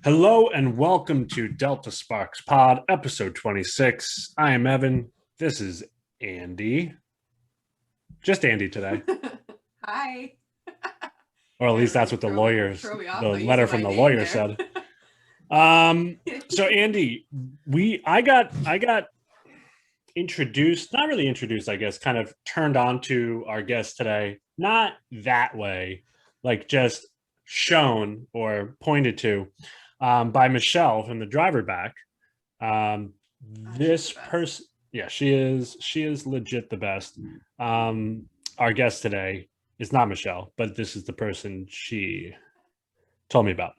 Hello and welcome to Delta Sparks Pod, episode 26. I am Evan. This is Andy. Just Andy today. Hi. Or at least that's what the letter from the lawyer said. So Andy, I got introduced, not really introduced, I guess, kind of turned on to our guest today. Not that way, like just shown or pointed to by Michelle from the driver back. This person, yeah, she is legit the best. Our guest today is not Michelle, but this is the person she told me about.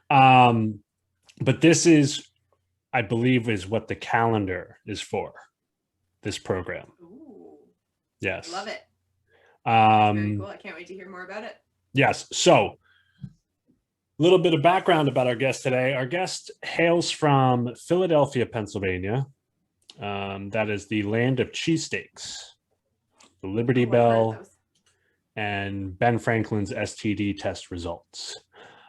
But this is, I believe, is what the calendar is for. This program. Ooh. Yes. Love it. Very cool. I can't wait to hear more about it. Yes. So, a little bit of background about our guest today. Our guest hails from Philadelphia, Pennsylvania. That is the land of cheesesteaks, the Liberty Bell, and Ben Franklin's STD test results.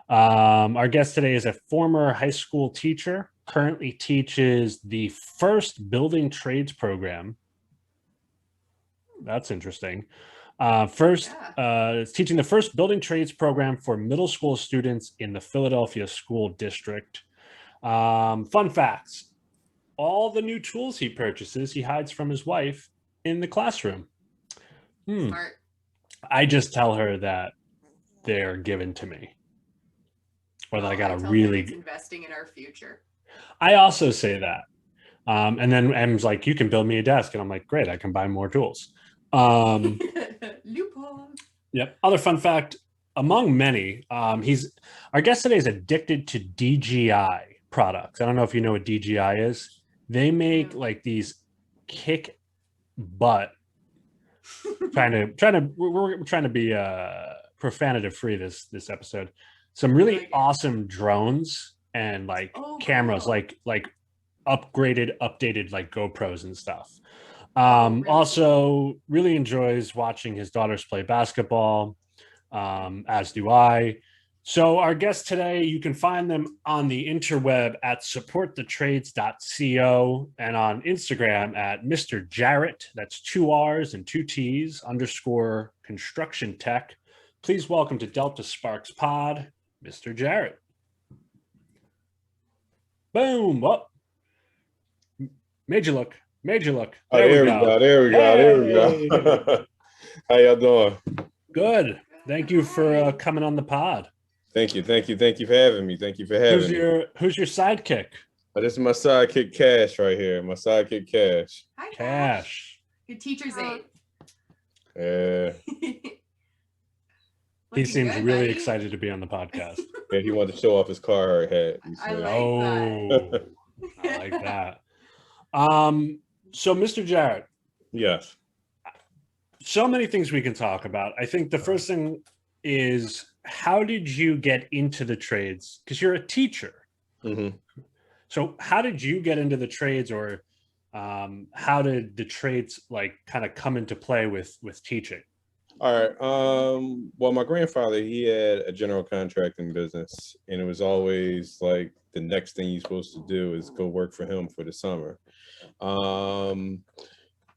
Our guest today is a former high school teacher, currently teaches the first building trades program. That's interesting. It's teaching the first building trades program for middle school students in the Philadelphia school district. Fun facts. All the new tools he purchases, he hides from his wife in the classroom. Smart. I just tell her that they're given to me. Or that I got to really... investing in our future. I also say that. And then Em's like, you can build me a desk. And I'm like, great, I can buy more tools. Loophole. Yep. Other fun fact, among many, our guest today is addicted to DGI products. I don't know if you know what DGI is. They make like these kick butt. We're trying to be profanative free this episode. Some really awesome drones and cameras, cool. like updated like GoPros and stuff. Also really enjoys watching his daughters play basketball, as do I. So our guests today, you can find them on the interweb at supportthetrades.co and on Instagram at Mr. Jarrett, that's 2 R's and 2 T's _ construction tech. Please welcome to Delta Sparks Pod, Mr. Jarrett. Boom. Whoop. Made you look. There we go. How y'all doing? Good. Thank you for coming on the pod. Thank you for having me. Who's your sidekick? This is my sidekick, Cash, right here. My sidekick, Cash. Hi, Cash. Your teacher's aide. Yeah. He seems really excited to be on the podcast. Yeah, he wanted to show off his Carhartt hat. I like that. I like that. So, Mr. Jarrett. Yes. So many things we can talk about. I think the first thing is, how did you get into the trades? Because you're a teacher. Mm-hmm. So how did you get into the trades, or how did the trades kind of come into play with teaching? All right. Well, my grandfather, he had a general contracting business, and it was always like the next thing you're supposed to do is go work for him for the summer.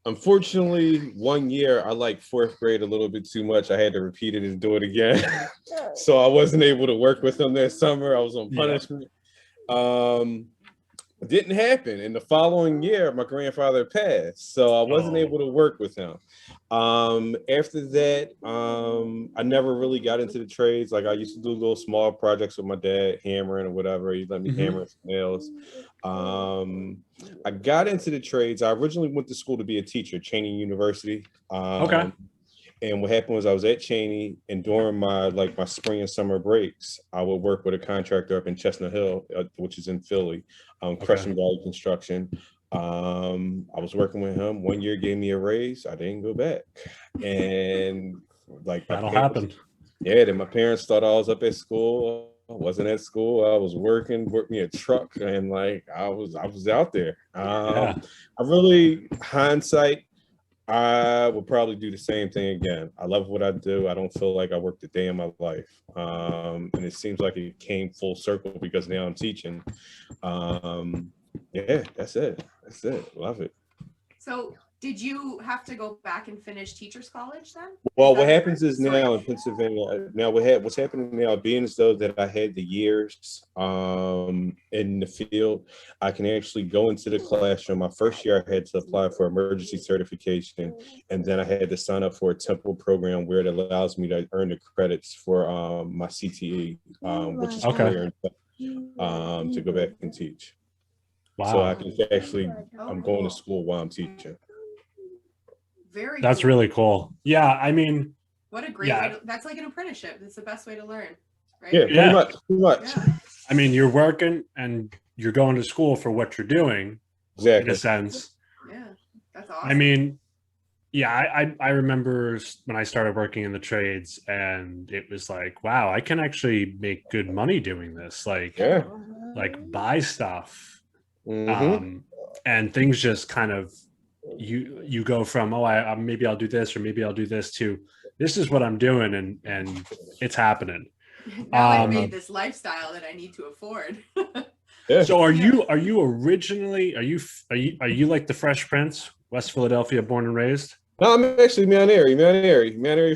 Unfortunately, one year I liked 4th grade a little bit too much. I had to repeat it and do it again. So I wasn't able to work with him that summer. I was on punishment. It didn't happen. And the following year, my grandfather passed. So I wasn't able to work with him. After that, I never really got into the trades. Like, I used to do little small projects with my dad, hammering or whatever. He let me hammer some nails. I got into the trades. I originally went to school to be a teacher, Cheney University. And what happened was, I was at Cheney, and during my spring and summer breaks, I would work with a contractor up in Chestnut Hill, which is in Philly, Crescent Valley Construction. I was working with him. 1 year gave me a raise. I didn't go back, and that'll happen. Yeah, then my parents thought I was up at school. I wasn't at school. I was working me a truck, and I was out there. I really, hindsight, I would probably do the same thing again. I love what I do. I don't feel like I worked a day in my life. And it seems like it came full circle because now I'm teaching. Yeah, that's it. That's it. Love it. So did you have to go back and finish teacher's college then? Well, what happens is now in Pennsylvania, now what's happening now, being as though that I had the years in the field, I can actually go into the classroom. My first year, I had to apply for emergency certification, and then I had to sign up for a temple program where it allows me to earn the credits for my CTE, which is career, to go back and teach. Wow. So I can actually, I'm going to school while I'm teaching. That's really cool. Yeah, I mean, what a great way to, that's like an apprenticeship. It's the best way to learn, right? Yeah, pretty much. Yeah. I mean, you're working and you're going to school for what you're doing, in a sense. Yeah, that's awesome. I mean, yeah, I remember when I started working in the trades, and it was like, wow, I can actually make good money doing this. Like, like buy stuff, and things just kind of. You go from I maybe I'll do this or maybe I'll do this to this is what I'm doing and it's happening. Now I've made this lifestyle that I need to afford. So are you originally are you like the Fresh Prince, West Philadelphia, born and raised? No, I'm actually Mount Airy,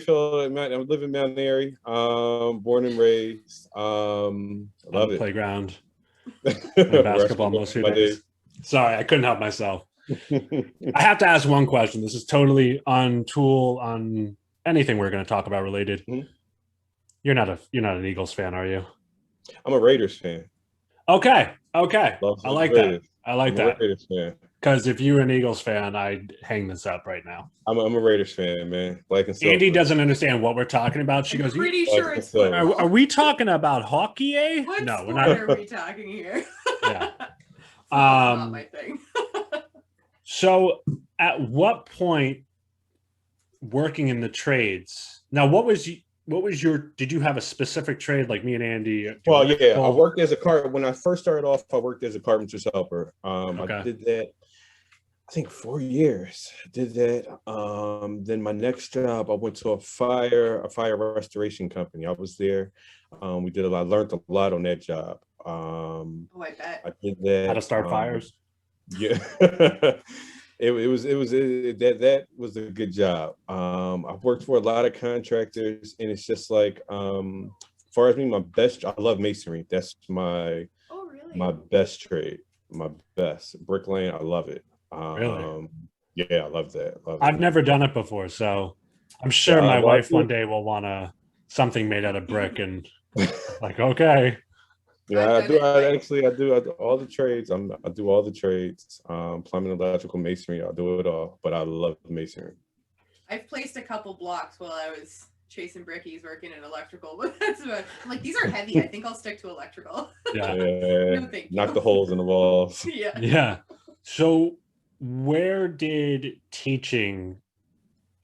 Philadelphia. I live in Mount Airy, born and raised. Love it. Playground. Basketball most of your days. Sorry, I couldn't help myself. I have to ask one question. This is totally on anything we're going to talk about related. You're not an Eagles fan, are you? I'm a Raiders fan. Okay. I like that. I like that. Raiders fan. Because if you were an Eagles fan, I'd hang this up right now. I'm a Raiders fan, man. Black and silver. Andy doesn't understand what we're talking about. She goes, pretty sure it's are we talking about hockey? What no, sport we're not. Are we talking here? Yeah. Not my thing. So at what point working in the trades? Now, did you have a specific trade like me and Andy? Well, yeah, I worked as when I first started off, I worked as a carpenter's helper. I did that, I think 4 years. I did that. Then my next job, I went to a fire restoration company. I was there. We did I learned a lot on that job. I bet. I did that. How to start fires. Yeah. That was a good job. I've worked for a lot of contractors, and it's just like as far as me, I love masonry. That's my best trade, my best bricklaying. I love it. Really? Yeah, I love that. I've never done it before, so I'm sure my wife one day will want something made out of brick, and like, okay. Yeah, I do all the trades. I do all the trades, plumbing, electrical, masonry. I do it all, but I love masonry. I've placed a couple blocks while I was chasing brickies working in electrical, but that's about, I'm like, these are heavy. I think I'll stick to electrical. Yeah. No, thank you. Knock the holes in the walls. Yeah. So where did teaching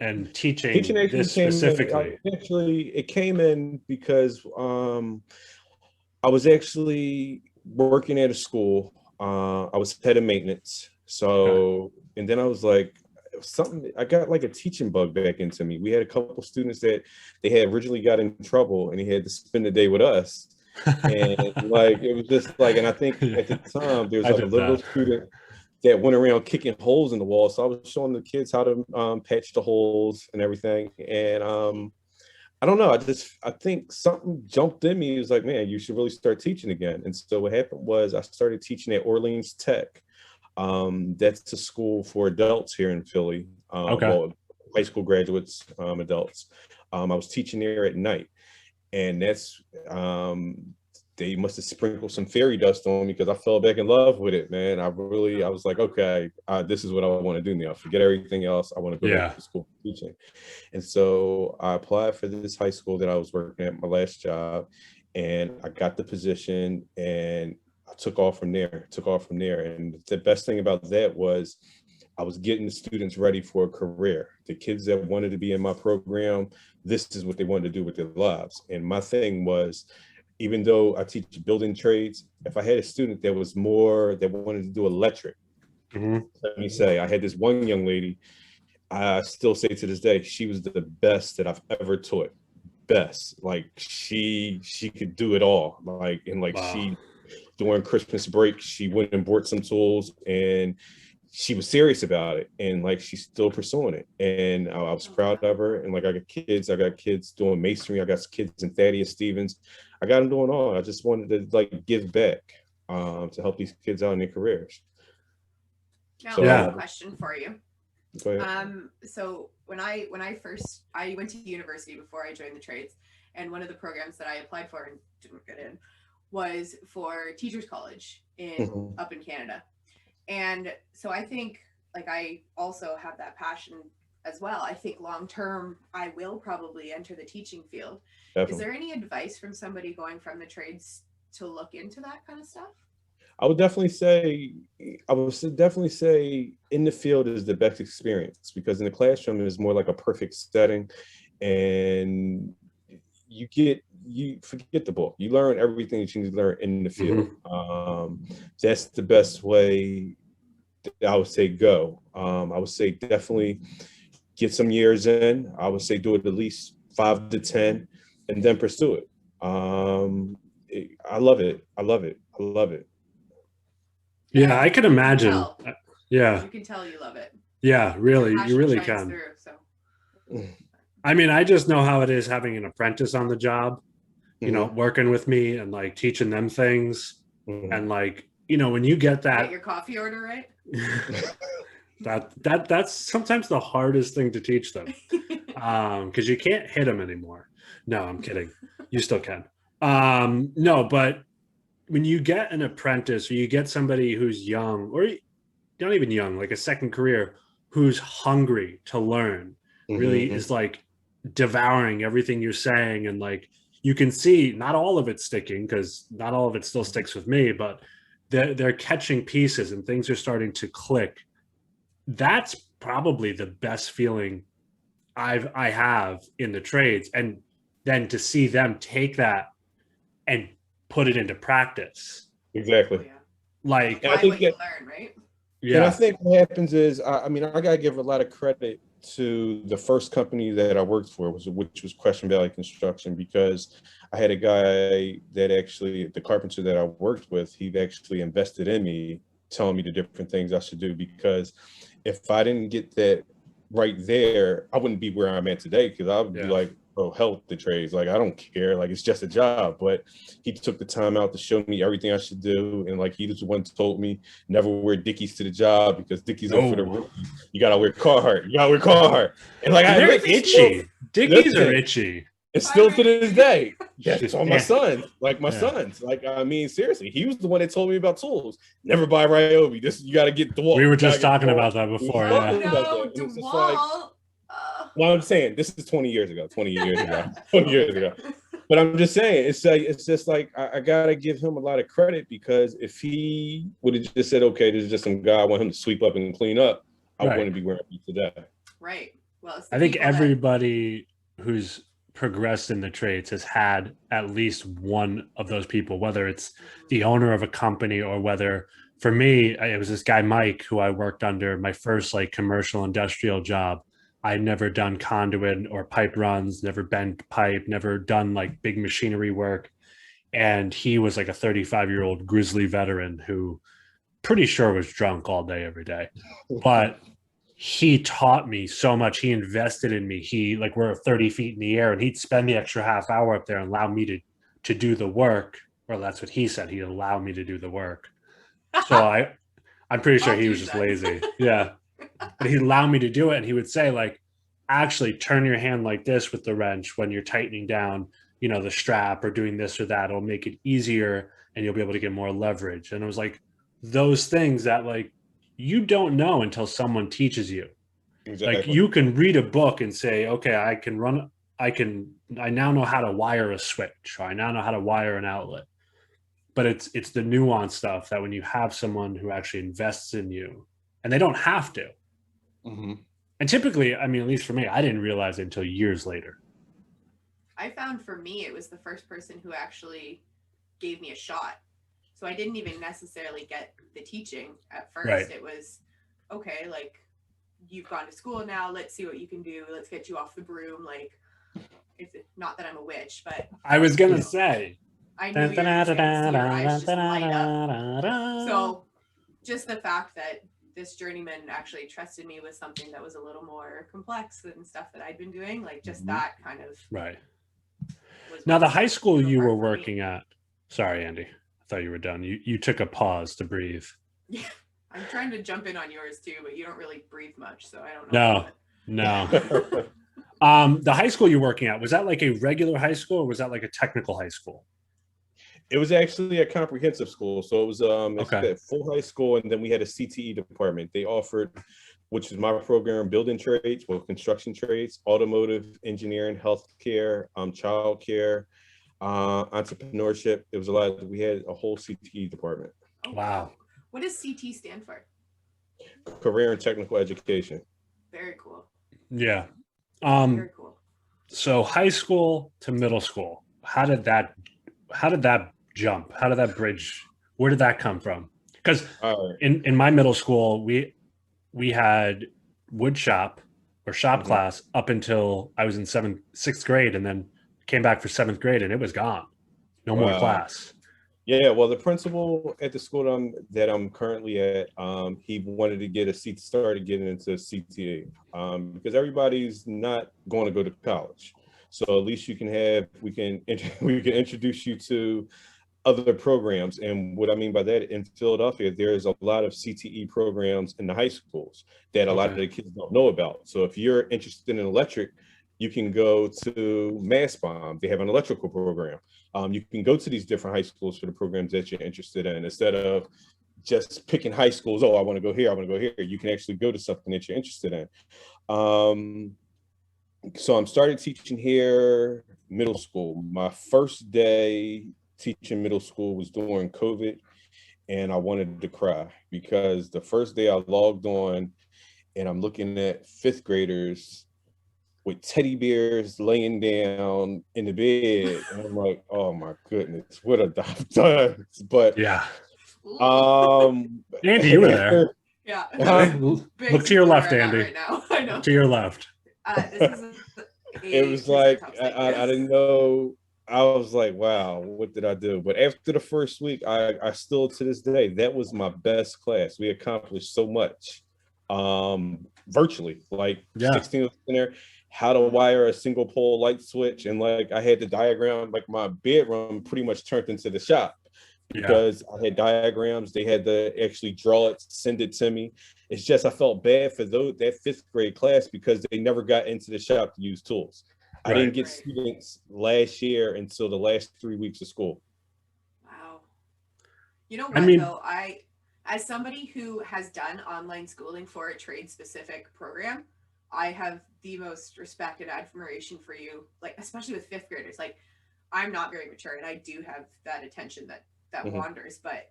this specifically? It came in because I was actually working at a school. I was head of maintenance. So, and then I was like, I got like a teaching bug back into me. We had a couple students that they had originally got in trouble, and he had to spend the day with us. And like, it was just like, and I think at the time there was like a little student that went around kicking holes in the wall. So I was showing the kids how to patch the holes and everything. And I don't know. I think something jumped in me. It was like, man, you should really start teaching again. And so what happened was I started teaching at Orleans Tech. That's a school for adults here in Philly. Well, high school graduates, adults. I was teaching there at night, and that's they must have sprinkled some fairy dust on me because I fell back in love with it, man. I was like, okay, this is what I want to do now. Forget everything else. I want to go back to school teaching. And so I applied for this high school that I was working at, my last job, and I got the position, and I took off from there. And the best thing about that was I was getting the students ready for a career. The kids that wanted to be in my program, this is what they wanted to do with their lives. And my thing was, even though I teach building trades, if I had a student that wanted to do electric, let me say, I had this one young lady, I still say to this day, she was the best that I've ever taught. Best. Like she could do it all. Like, and like Wow. she, during Christmas break, she went and bought some tools, and she was serious about it, and like she's still pursuing it, and I was proud of her. And like I got kids doing masonry, I got kids in Thaddeus Stevens, I got them doing all. I just wanted to like give back to help these kids out in their careers. Now, So I have a question for you. go ahead. So when I went to university before I joined the trades, and one of the programs that I applied for and didn't get in was for teachers college up in Canada. And so I think like I also have that passion as well. I think long term I will probably enter the teaching field. Definitely. Is there any advice from somebody going from the trades to look into that kind of stuff? I would definitely say in the field is the best experience, because in the classroom is more like a perfect setting, and you forget the book. You learn everything that you need to learn in the field. That's the best way I would say go. I would say definitely get some years in. I would say do it at least 5 to 10 and then pursue it. I love it. I love it. I love it. Yeah, I can imagine. Yeah. You can tell you love it. Yeah, really. You really can. Through, so. I mean, I just know how it is having an apprentice on the job, you know, working with me and like teaching them things. And like, you know, when you get that, get your coffee order right. that's sometimes the hardest thing to teach them, because you can't hit them anymore. No, I'm kidding. You still can. No, but when you get an apprentice or you get somebody who's young, or not even young, like a second career, who's hungry to learn, really is like devouring everything you're saying, and like you can see not all of it sticking, because not all of it still sticks with me, but they're catching pieces and things are starting to click. That's probably the best feeling I have in the trades, and then to see them take that and put it into practice. Exactly. Oh, yeah. Like I think what you learn, right? Yeah. And I think what happens is, I mean, I gotta give a lot of credit to the first company that I worked for, which was Question Valley Construction, because I had a guy that actually, the carpenter that I worked with, he actually invested in me, telling me the different things I should do, because if I didn't get that right there, I wouldn't be where I'm at today, because I would be like, oh, hell with the trades. Like, I don't care. Like, it's just a job. But he took the time out to show me everything I should do. And like, he was the one who told me never wear Dickies to the job, because Dickies are for the rookies. You gotta wear Carhartt. You gotta wear Carhartt. And like, they're itchy. Dickies are itchy. And still to this day, that's on my sons. Like my sons. Like, I mean, seriously, he was the one that told me about tools. Never buy Ryobi. This, you got to get DeWalt. We were just talking about that before. Well, I'm saying this is 20 years ago. 20 years ago. But I'm just saying, it's just like I gotta give him a lot of credit, because if he would have just said, okay, this is just some guy, I want him to sweep up and clean up, I wouldn't be where I be today. Right. Well, I think everybody who's progressed in the trades has had at least one of those people, whether it's the owner of a company, or whether, for me, it was this guy Mike who I worked under my first like commercial industrial job. I'd never done conduit or pipe runs, never bent pipe, never done like big machinery work. And he was like a 35-year-old grizzly veteran who pretty sure was drunk all day, every day. But he taught me so much. He invested in me. He, like, we're 30 feet in the air, and he'd spend the extra half hour up there and allow me to do the work. Or that's what he said. He'd allow me to do the work. So I'm pretty sure he was just lazy. Yeah. But he'd allow me to do it, and he would say, like, actually turn your hand like this with the wrench when you're tightening down, you know, the strap, or doing this or that. It'll make it easier, and you'll be able to get more leverage. And it was like those things that, like, you don't know until someone teaches you. Exactly. Like, you can read a book and say, okay, I now know how to wire a switch, or I now know how to wire an outlet. But it's the nuanced stuff that when you have someone who actually invests in you, and they don't have to. And typically, I mean, at least for me, I didn't realize it until years later. I found for me, it was the first person who actually gave me a shot. So I didn't even necessarily get the teaching at first. Right. It was, okay, like, you've gone to school now. Let's see what you can do. Let's get you off the broom. Like, it's not that I'm a witch, but I was gonna say. I knew you were just gonna see your eyes just light up. So just the fact that this journeyman actually trusted me with something that was a little more complex than stuff that I'd been doing, like just that kind of right. Now the high school you were working at. Sorry, Andy. I thought you were done. You took a pause to breathe. Yeah, I'm trying to jump in on yours too, but you don't really breathe much, so I don't know. No. The high school you're working at, was that like a regular high school or was that like a technical high school? It was actually a comprehensive school. So it was Okay. a full high school, and then we had a CTE department. They offered, which is my program, building trades, well, construction trades, automotive, engineering, healthcare, childcare, entrepreneurship. It was a lot. We had a whole CTE department. Oh, Wow. What does CT stand for? Career and technical education. Very cool. Yeah. Very cool. So high school to middle school, how did that jump? How did that bridge? Where did that come from? Because in my middle school, we had wood shop or shop class up until I was in sixth grade, and then came back for seventh grade, and it was gone. No more class. Yeah, well, the principal at the school that I'm currently at, he wanted to get started getting into CTA because everybody's not going to go to college. So at least we can introduce you to other programs. And what I mean by that, in Philadelphia, there's a lot of CTE programs in the high schools that a lot of the kids don't know about. So if you're interested in electric, you can go to MassBomb. They have an electrical program. You can go to these different high schools for the programs that you're interested in, instead of just picking high schools. Oh, I want to go here, I want to go here. You can actually go to something that you're interested in. So I'm started teaching here middle school. My first day teaching middle school was during COVID, and I wanted to cry because the first day I logged on and I'm looking at fifth graders with teddy bears laying down in the bed, and I'm like, oh my goodness, what have I done? But yeah, Andy, you were there. Yeah. Look to your left, Andy. Right now. I know. To your left. It was like I didn't know. I was like, wow, what did I do? But after the first week, I still, to this day, that was my best class. We accomplished so much virtually, like 16 was in there, how to wire a single pole light switch. And like, I had the diagram, like my bedroom pretty much turned into the shop because I had diagrams. They had to actually draw it, send it to me. It's just, I felt bad for that fifth grade class because they never got into the shop to use tools. I didn't get students last year until the last 3 weeks of school. Wow. You know what, though? As somebody who has done online schooling for a trade-specific program, I have the most respect and admiration for you, like, especially with fifth graders. Like, I'm not very mature, and I do have that attention that wanders, but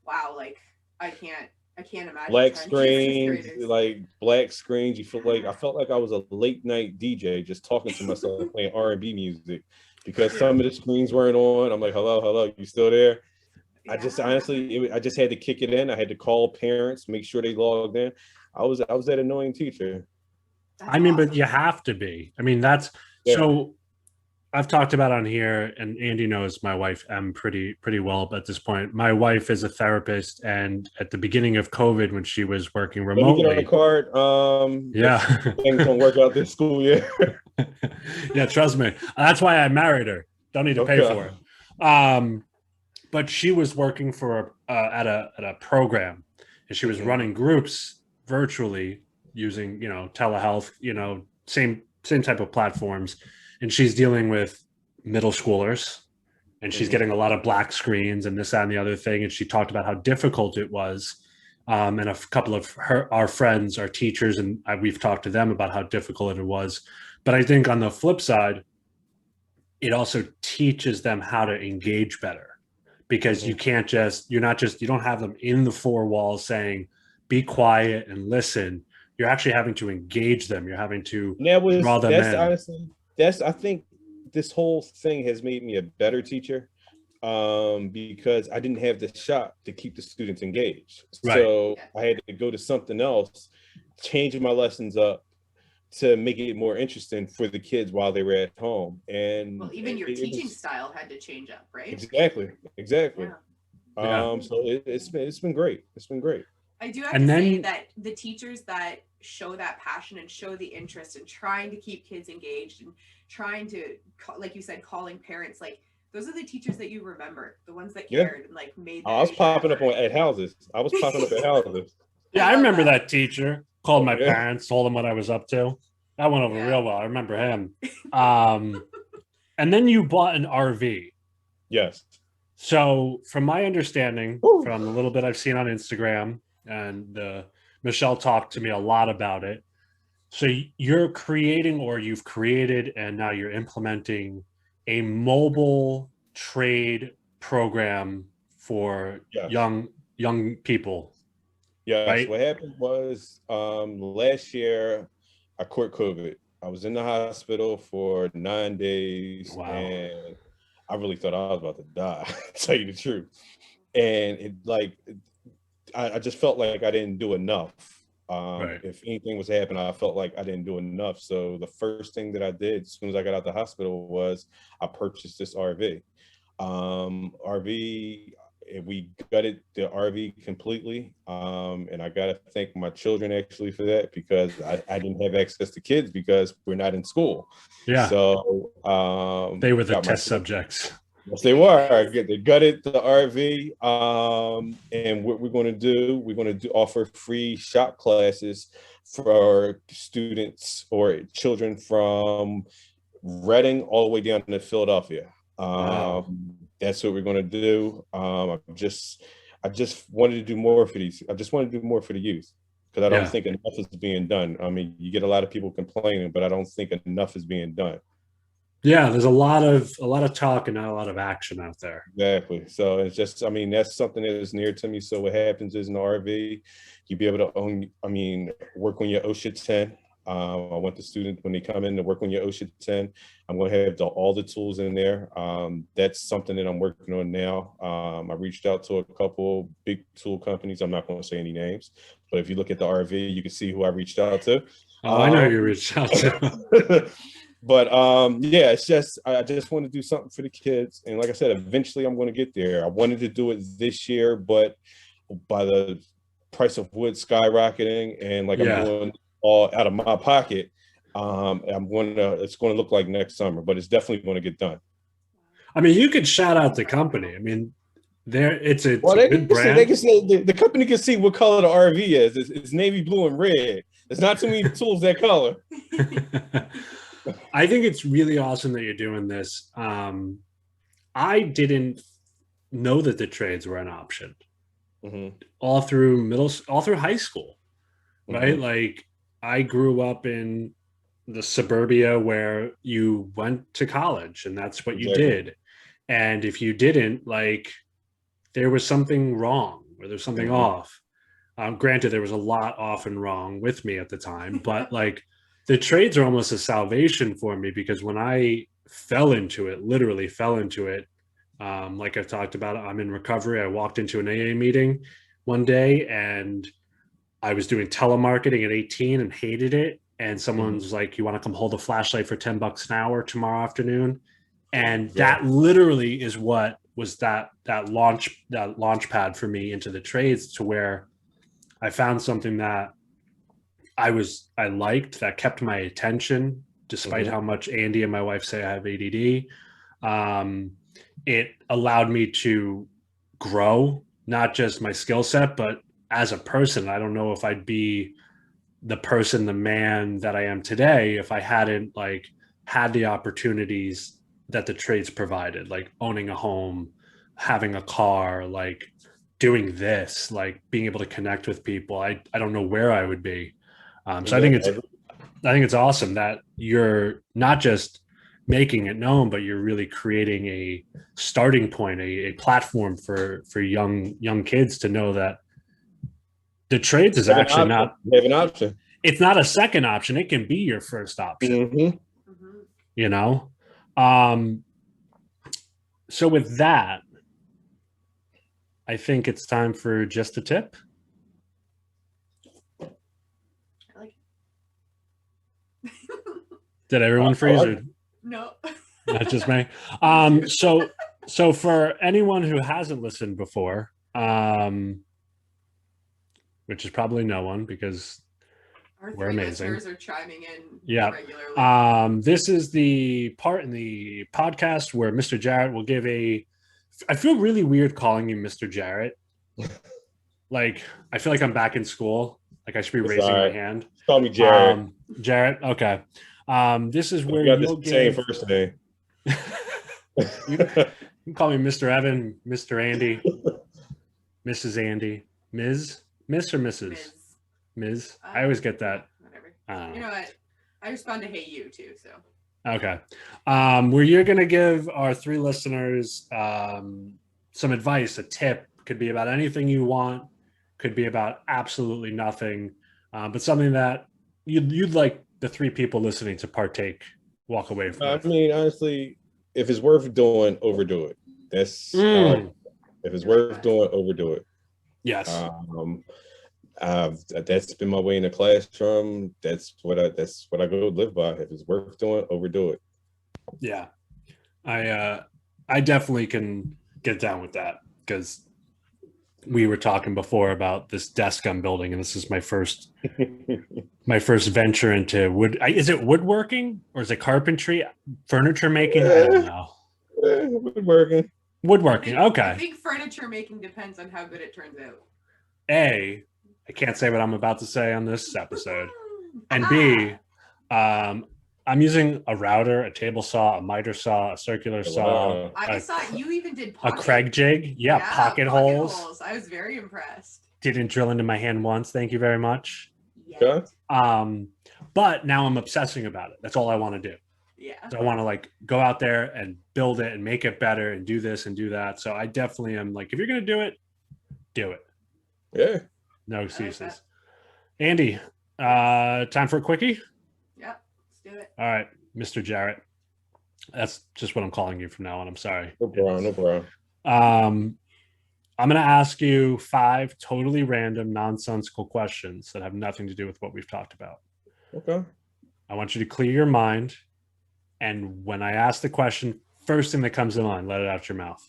wow, like, I can't imagine. Black screens, like black screens. You feel like I felt like I was a late night DJ just talking to myself playing R&B music because some of the screens weren't on. I'm like, hello, you still there? Yeah. I just honestly, I just had to kick it in. I had to call parents, make sure they logged in. I was that annoying teacher. That's awesome. But you have to be. I mean, that's so. I've talked about on here, and Andy knows my wife Em pretty well at this point. My wife is a therapist, and at the beginning of COVID, when she was working remotely, let me get on the card. Things don't work out this school year. Yeah, trust me. That's why I married her. Don't need to pay for it. But she was working for at a program, and she was running groups virtually using telehealth, same type of platforms. And she's dealing with middle schoolers, and she's getting a lot of black screens and this, that, and the other thing. And she talked about how difficult it was. And a couple of our friends are teachers, and we've talked to them about how difficult it was. But I think on the flip side, it also teaches them how to engage better, because you don't have them in the four walls saying, be quiet and listen. You're actually having to engage them. You're having to draw them in. Honestly, I think this whole thing has made me a better teacher because I didn't have the shop to keep the students engaged. Right. So I had to go to something else changing my lessons up to make it more interesting for the kids while they were at home. And well, even your teaching style had to change up, right? Exactly. Yeah. So it's been great. It's been great. I do have to say that the teachers that show that passion and show the interest in trying to keep kids engaged and trying to, like you said, calling parents, like those are the teachers that you remember, the ones that cared and like made. I was popping up at houses. Yeah, I remember that teacher. Called my parents, told them what I was up to. That went over real well. I remember him. And then you bought an RV. Yes. So from my understanding, from the little bit I've seen on Instagram, and Michelle talked to me a lot about it. So you're creating, or you've created, and now you're implementing a mobile trade program for young people. Yes. Right? What happened was last year I caught COVID. I was in the hospital for 9 days. Wow. And I really thought I was about to die, to tell you the truth. And I just felt like I didn't do enough. If anything was happening, I felt like I didn't do enough. So the first thing that I did as soon as I got out the hospital was I purchased this RV. We gutted the RV completely. And I got to thank my children actually for that, because I didn't have access to kids because we're not in school. Yeah. So they were the test subjects. Yes, they were. They gutted the RV. And what we're going to offer free shop classes for students or children from Reading all the way down to Philadelphia. Wow. That's what we're going to do. I just wanted to do more for these. I just want to do more for the youth, because I don't think enough is being done. I mean, you get a lot of people complaining, but I don't think enough is being done. Yeah, there's a lot of talk and not a lot of action out there. Exactly. So it's just, I mean, that's something that is near to me. So what happens is in the RV, you'll be able to work on your OSHA 10. I want the students, when they come in, to work on your OSHA 10. I'm going to have all the tools in there. That's something that I'm working on now. I reached out to a couple big tool companies. I'm not going to say any names, but if you look at the RV, you can see who I reached out to. Oh, I know you reached out to. But it's just, I just want to do something for the kids. And like I said, eventually I'm going to get there. I wanted to do it this year, but by the price of wood skyrocketing and I'm doing all out of my pocket, it's going to look like next summer, but it's definitely going to get done. I mean, you could shout out the company. I mean, it's a good brand. They can say, the company can see what color the RV is. It's navy blue and red. There's not too many tools that color. I think it's really awesome that you're doing this. I didn't know that the trades were an option all through high school, right? Like, I grew up in the suburbia where you went to college and that's what you did. And if you didn't, like, there was something wrong or there's something off. Granted, there was a lot off and wrong with me at the time, but like, the trades are almost a salvation for me, because when I literally fell into it, like I've talked about, I'm in recovery. I walked into an AA meeting one day and I was doing telemarketing at 18 and hated it. And someone's like, you want to come hold a flashlight for $10 an hour tomorrow afternoon? And that literally is what was that launch pad for me into the trades, to where I found something that I liked, that kept my attention, despite how much Andy and my wife say I have ADD. It allowed me to grow, not just my skill set, but as a person. I don't know if I'd be the man that I am today if I hadn't had the opportunities that the trades provided, like owning a home, having a car, like doing this, like being able to connect with people. I don't know where I would be. So I think it's awesome that you're not just making it known, but you're really creating a starting point, a platform for young kids to know that the trades is actually not an option. It's not a second option. It can be your first option. You know? So with that, I think it's time for just a tip. Did everyone freeze or No. not just me? So for anyone who hasn't listened before, which is probably no one because Our we're three amazing. listeners are chiming in Yeah. regularly. This is the part in the podcast where Mr. Jarrett will give I feel really weird calling you Mr. Jarrett. Like, I feel like I'm back in school. Like I should be raising my hand. Call me Jarrett. Jarrett. Okay. This is where you'll the same first name. You can call me Mr. Evan, Mr. Andy, Mrs. Andy, Ms. or Mrs. Ms. I always get that. Whatever. You know what? I respond to "Hey you" too. So. Okay. Where you're gonna give our three listeners some advice, a tip. Could be about anything you want. Could be about absolutely nothing, but something that you'd like the three people listening to walk away from. I mean, honestly, if it's worth doing, overdo it. That's if it's worth doing, overdo it. Yes. That's been my way in the classroom. That's what I go live by. If it's worth doing, overdo it. Yeah. I definitely can get down with that because we were talking before about this desk I'm building, and this is my first venture into wood. Is it woodworking or is it carpentry, furniture making? I don't know. Woodworking. Okay. I think furniture making depends on how good it turns out. A, I can't say what I'm about to say on this episode, and B, I'm using a router, a table saw, a miter saw, a circular saw. I saw you even did a Craig jig. Yeah, pocket holes. I was very impressed. Didn't drill into my hand once. Thank you very much. Yeah. But now I'm obsessing about it. That's all I want to do. Yeah. So I want to like go out there and build it and make it better and do this and do that. So I definitely am like, if you're gonna do it, do it. Yeah. No excuses. Andy, time for a quickie? Yeah, let's do it. All right, Mr. Jarrett. That's just what I'm calling you from now on. I'm sorry. No problem. I'm going to ask you 5 totally random, nonsensical questions that have nothing to do with what we've talked about. Okay. I want you to clear your mind. And when I ask the question, first thing that comes to mind, let it out your mouth.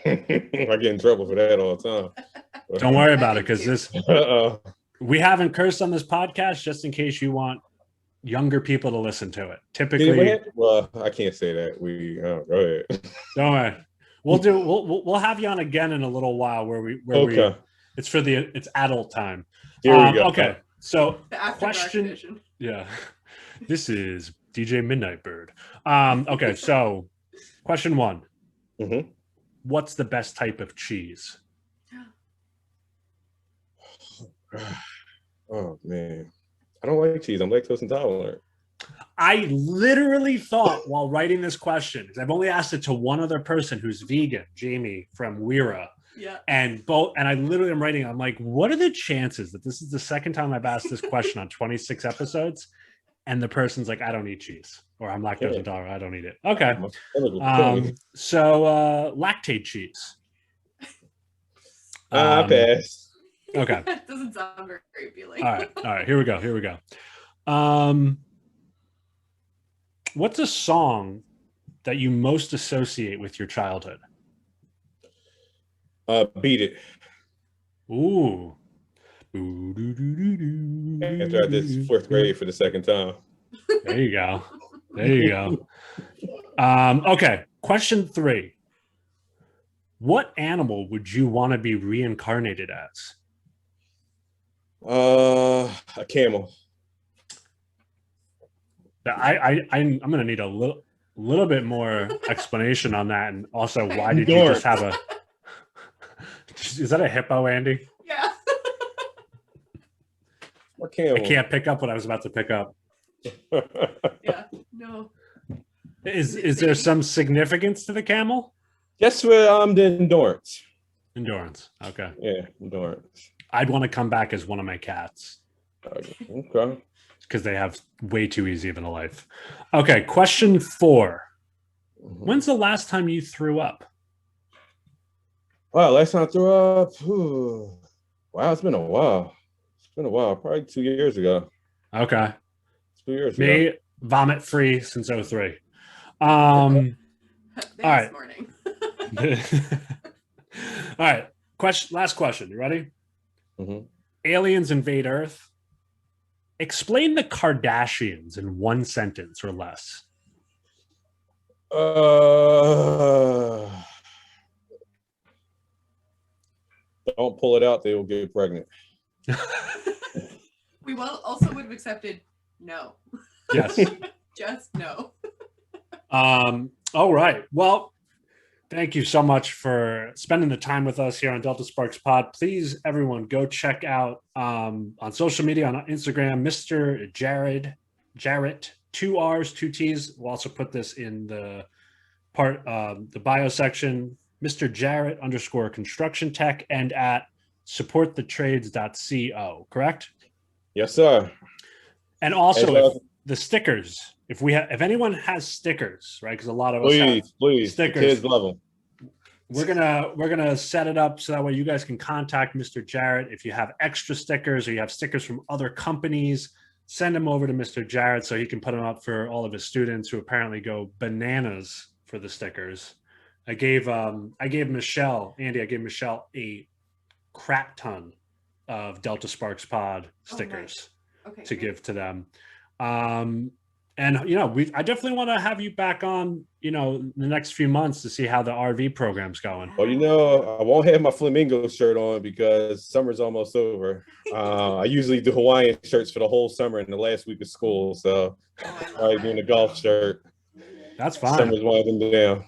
I get in trouble for that all the time. Don't worry about it because we haven't cursed on this podcast just in case you want younger people to listen to it. Typically, well, I can't say that. Go ahead. Don't worry. We'll have you on again in a little while it's adult time. Here we go. Okay. So the question. Yeah. This is DJ Midnight Bird. Okay. So question 1. Mm-hmm. What's the best type of cheese? Oh man. I don't like cheese. I'm lactose intolerant. I literally thought while writing this question, because I've only asked it to one other person who's vegan, Jamie from Weira. Yeah. And I literally am writing, I'm like, what are the chances that this is the second time I've asked this question on 26 episodes? And the person's like, I don't eat cheese, or I'm lactose intolerant. I don't eat it. Okay. So lactate cheese. I pass. Okay. That doesn't sound very appealing. All right. Here we go. What's a song that you most associate with your childhood? Beat It. Ooh. After I did 4th grade for the second time. There you go. Okay. Question 3. What animal would you want to be reincarnated as? A camel. I'm going to need a little bit more explanation on that, and also why did you just have a? Is that a hippo, Andy? Yeah. What camel? I can't pick up what I was about to pick up. Yeah. No. Is there some significance to the camel? Yes, for the endurance. Endurance. Okay. Yeah, endurance. I'd want to come back as one of my cats. Okay. Because they have way too easy of a life. Okay, question 4. Mm-hmm. When's the last time you threw up? Wow, last time I threw up. Wow, it's been a while. Probably 2 years ago. Okay. 2 years ago. vomit free since 03. All right. Morning. All right. Last question. You ready? Mm-hmm. Aliens invade Earth. Explain the Kardashians in one sentence or less. Don't pull it out, they will get pregnant. We also would have accepted no. Yes. Just no. All right. Well, thank you so much for spending the time with us here on Delta Sparks Pod. Please, everyone, go check out on social media, on Instagram, Mr. Jarrett, 2 R's, 2 T's. We'll also put this in the the bio section, Mr. Jarrett _construction tech, and at supportthetrades.co, correct? Yes, sir. And also the stickers. If anyone has stickers, right? Because a lot of us have stickers. The kids love them. We're gonna set it up so that way you guys can contact Mr. Jarrett. If you have extra stickers or you have stickers from other companies, send them over to Mr. Jarrett so he can put them up for all of his students who apparently go bananas for the stickers. I gave Michelle a crap ton of Delta Sparks Pod stickers to give to them. And I definitely want to have you back on, the next few months to see how the RV program's going. Well, I won't have my flamingo shirt on because summer's almost over. I usually do Hawaiian shirts for the whole summer in the last week of school, so I'll be in a golf shirt. That's fine. Summer's winding down.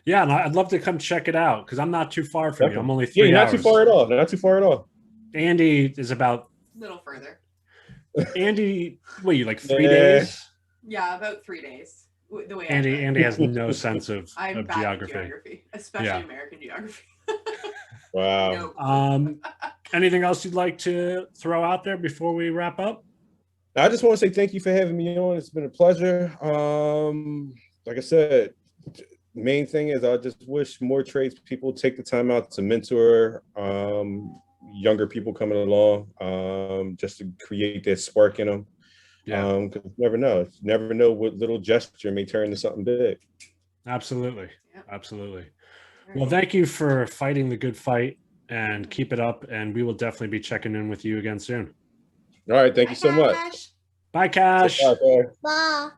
Yeah, and I'd love to come check it out because I'm not too far from you. I'm only 3 hours. Not too far at all. Andy is about a little further. Andy, you like 3 days? Yeah, about 3 days. The way Andy has no sense of geography, especially American geography. Wow. Anything else you'd like to throw out there before we wrap up? I just want to say thank you for having me on. It's been a pleasure. Like I said, main thing is I just wish more trades people take the time out to mentor younger people coming along, just to create that spark in them. Because you never know what little gesture may turn into something big. Absolutely. Well, thank you for fighting the good fight, and keep it up, and we will definitely be checking in with you again soon. All right, thank you so much. Bye, Cash. Bye.